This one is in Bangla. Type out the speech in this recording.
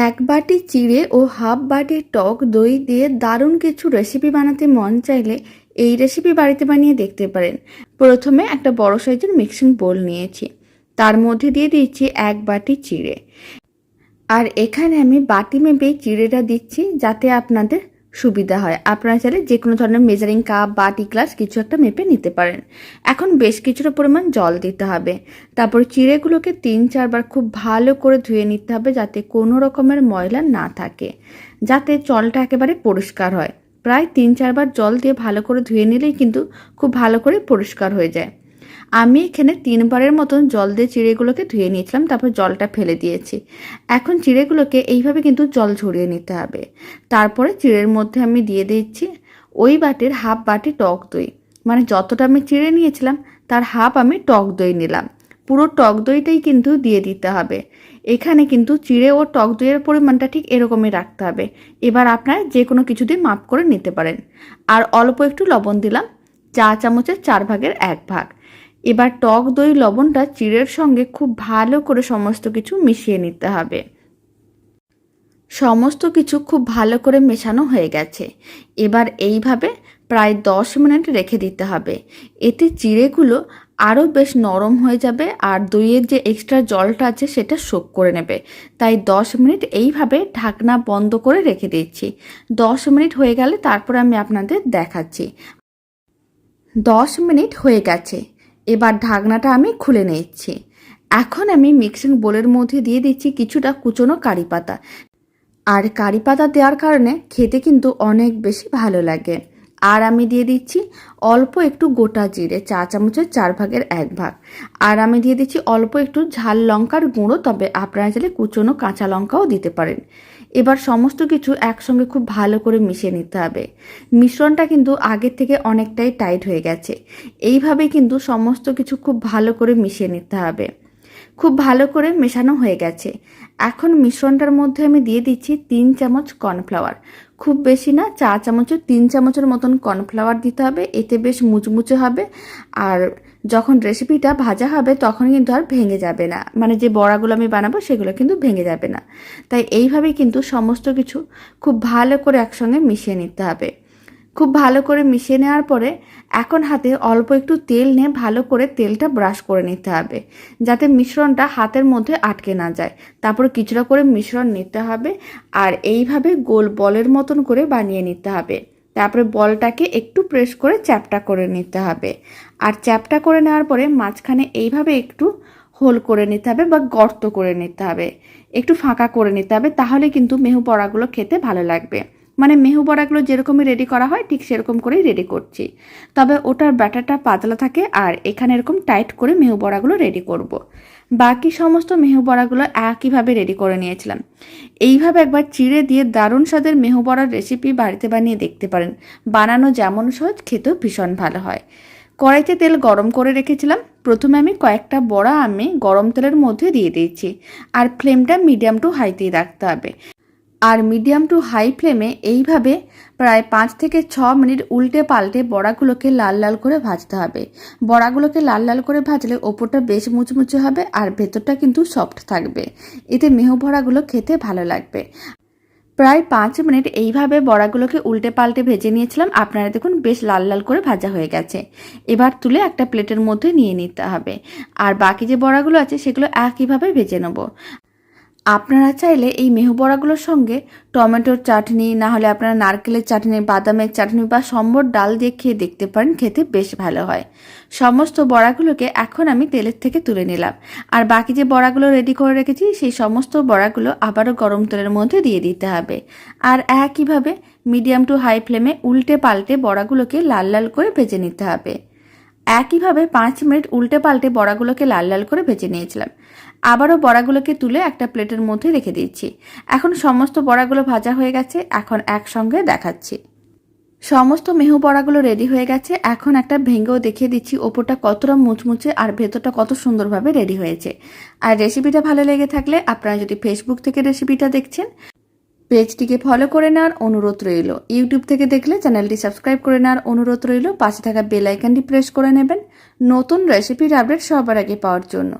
এক বাটি চিড়ে ও হাফ বাটি টক দই দিয়ে দারুণ কিছু রেসিপি বানাতে মন চাইলে এই রেসিপি বাড়িতে বানিয়ে দেখতে পারেন। প্রথমে একটা বড় সাইজের মিক্সিং বোল নিয়েছি, তার মধ্যে দিয়ে দিচ্ছি এক বাটি চিড়ে। আর এখানে আমি বাটি মেপেই চিড়েটা দিচ্ছি যাতে আপনাদের সুবিধা হয়। আপনারা চাইলে যে কোনো ধরনের মেজারিং কাপ বাটি গ্লাস কিছু একটা মেপে নিতে পারেন। এখন বেশ কিছুটা পরিমাণ জল দিতে হবে। তারপর চিড়েগুলোকে 3-4 বার খুব ভালো করে ধুয়ে নিতে হবে যাতে কোনো রকমের ময়লা না থাকে, যাতে জলটা একেবারে পরিষ্কার হয়। প্রায় 3-4 বার জল দিয়ে ভালো করে ধুয়ে নিলেই কিন্তু খুব ভালো করে পরিষ্কার হয়ে যায়। আমি এখানে 3 বারের মতন জল দিয়ে চিড়েগুলোকে ধুয়ে নিয়েছিলাম, তারপর জলটা ফেলে দিয়েছি। এখন চিড়েগুলোকে এইভাবে কিন্তু জল ঝরিয়ে নিতে হবে। তারপরে চিড়ের মধ্যে আমি দিয়ে দিচ্ছি ওই বাটির হাফ বাটি টক দই, মানে যতটা আমি চিড়ে নিয়েছিলাম তার হাফ আমি টক দই নিলাম। পুরো টক দইটাই কিন্তু দিয়ে দিতে হবে। এখানে কিন্তু চিড়ে ও টক দইয়ের পরিমাণটা ঠিক এরকমই রাখতে হবে। এবার আপনারা যে কোনো কিছু দিয়ে মাপ করে নিতে পারেন। আর অল্প একটু লবণ দিলাম, চা চামচের 4/1 ভাগ। এবার টক দই লবণটা চিড়ের সঙ্গে খুব ভালো করে সমস্ত কিছু মিশিয়ে নিতে হবে। সমস্ত কিছু খুব ভালো করে মেশানো হয়ে গেছে। এবার এইভাবে প্রায় 10 মিনিট রেখে দিতে হবে। এতে চিড়েগুলো আরও বেশ নরম হয়ে যাবে আর দইয়ের যে এক্সট্রা জলটা আছে সেটা শোক করে নেবে। তাই 10 মিনিট এইভাবে ঢাকনা বন্ধ করে রেখে দিচ্ছি। 10 মিনিট হয়ে গেলে তারপর আমি আপনাদের দেখাচ্ছি। 10 মিনিট হয়ে গেছে। এবার ঢাকনাটা আমি খুলে নিচ্ছি। এখন আমি মিক্সিং বোলের মধ্যে দিয়ে দিচ্ছি কিছুটা কুচনো কারি পাতা। আর কারি পাতা দেওয়ার কারণে খেতে কিন্তু অনেক বেশি ভালো লাগে। আর আমি দিয়ে দিচ্ছি অল্প একটু গোটা জিরে, চা চামচের 4/1 ভাগ। আর আমি দিয়ে দিচ্ছি অল্প একটু ঝাল লঙ্কার গুঁড়ো, তবে আপনারা চাইলে কুচনো কাঁচা লঙ্কাও দিতে পারেন। এবার সমস্ত কিছু একসঙ্গে খুব ভালো করে মিশিয়ে নিতে হবে। মিশ্রণটা কিন্তু আগের থেকে অনেকটাই টাইট হয়ে গেছে। এইভাবে কিন্তু সমস্ত কিছু খুব ভালো করে মিশিয়ে নিতে হবে। খুব ভালো করে মেশানো হয়ে গেছে। এখন মিশ্রণটার মধ্যে আমি দিয়ে দিচ্ছি 3 চামচ কর্নফ্লাওয়ার। খুব বেশি না, চা চামচের 3 চামচের মতন কর্নফ্লাওয়ার দিতে হবে। এতে বেশ মুচমুচে হবে আর যখন রেসিপিটা ভাজা হবে তখন কিন্তু আর ভেঙে যাবে না, মানে যে বড়াগুলো আমি বানাবো সেগুলো কিন্তু ভেঙে যাবে না। তাই এইভাবেই কিন্তু সমস্ত কিছু খুব ভালো করে একসঙ্গে মিশিয়ে নিতে হবে। খুব ভালো করে মিশিয়ে নেওয়ার পরে এখন হাতে অল্প একটু তেল নিয়ে ভালো করে তেলটা ব্রাশ করে নিতে হবে, যাতে মিশ্রণটা হাতের মধ্যে আটকে না যায়। তারপর কিছুটা করে মিশ্রণ নিতে হবে আর এইভাবে গোল বলের মতন করে বানিয়ে নিতে হবে। তারপরে বলটাকে একটু প্রেস করে চ্যাপটা করে নিতে হবে। আর চ্যাপটা করে নেওয়ার পরে মাঝখানে এইভাবে একটু হোল করে নিতে হবে বা গর্ত করে নিতে হবে, একটু ফাঁকা করে নিতে হবে। তাহলে কিন্তু মেহু বড়াগুলো খেতে ভালো লাগবে। মানে মেহু বড়াগুলো যেরকমই রেডি করা হয় ঠিক সেরকম করেই রেডি করছি, তবে ওটার ব্যাটারটা পাতলা থাকে আর এখানে এরকম টাইট করে মেহু বড়াগুলো রেডি করব। বাকি সমস্ত মেহু বড়াগুলো একইভাবে রেডি করে নিয়েছিলাম। এইভাবে একবার চিড়ে দিয়ে দারুণ স্বাদের মেহু বড়ার রেসিপি বাড়িতে বানিয়ে দেখতে পারেন। বানানো যেমন সহজ, খেতেও ভীষণ ভালো হয়। কড়াইতে তেল গরম করে রেখেছিলাম। প্রথমে আমি কয়েকটা বড়া আমি গরম তেলের মধ্যে দিয়ে দিয়েছি আর ফ্লেমটা মিডিয়াম টু হাইতেই রাখতে হবে। আর মিডিয়াম টু হাই ফ্লেমে এইভাবে প্রায় 5 থেকে 6 মিনিট উল্টে পাল্টে বড়াগুলোকে লাল লাল করে ভাজতে হবে। বড়াগুলোকে লাল লাল করে ভাজলে ওপরটা বেশ মুচমুচে হবে আর ভেতরটা কিন্তু সফট থাকবে। এতে মেহু বড়াগুলো খেতে ভালো লাগবে। প্রায় 5 মিনিট এইভাবে বড়াগুলোকে উল্টে পাল্টে ভেজে নিয়েছিলাম। আপনারা দেখুন বেশ লাল লাল করে ভাজা হয়ে গেছে। এবার তুলে একটা প্লেটের মধ্যে নিয়ে নিতে হবে। আর বাকি যে বড়াগুলো আছে সেগুলো একইভাবে ভেজে নেব। আপনারা চাইলে এই মেহু বড়াগুলোর সঙ্গে টমেটোর চাটনি, না হলে আপনারা নারকেলের চাটনি, বাদামের চাটনি বা সম্বর ডাল দিয়ে খেয়ে দেখতে পারেন, খেতে বেশ ভালো হয়। সমস্ত বড়াগুলোকে এখন আমি তেলের থেকে তুলে নিলাম। আর বাকি যে বড়াগুলো রেডি করে রেখেছি সেই সমস্ত বড়াগুলো আবারও গরম তেলের মধ্যে দিয়ে দিতে হবে। আর একইভাবে মিডিয়াম টু হাই ফ্লেমে উল্টে পাল্টে বড়াগুলোকে লাল লাল করে ভেজে নিতে হবে। একইভাবে 5 মিনিট উল্টে পাল্টে বড়াগুলোকে লাল লাল করে ভেজে নিয়েছিলাম। আবারও বড়াগুলোকে তুলে একটা প্লেটের মধ্যে রেখে দিচ্ছি। এখন সমস্ত বড়াগুলো ভাজা হয়ে গেছে। এখন একসঙ্গে দেখাচ্ছি। সমস্ত মেহু বড়াগুলো রেডি হয়ে গেছে। এখন একটা ভেঙেও দেখিয়ে দিচ্ছি ওপরটা কতটা মুচমুচে আর ভেতরটা কত সুন্দরভাবে রেডি হয়েছে। আর রেসিপিটা ভালো লেগে থাকলে আপনারা যদি ফেসবুক থেকে রেসিপিটা দেখছেন, পেজটিকে ফলো করে নেওয়ার অনুরোধ রইল। ইউটিউব থেকে দেখলে চ্যানেলটি সাবস্ক্রাইব করে নেওয়ার অনুরোধ রইল। পাশে থাকা বেল আইকনটি প্রেস করে নেবেন নতুন রেসিপির আপডেট সবার আগে পাওয়ার জন্য।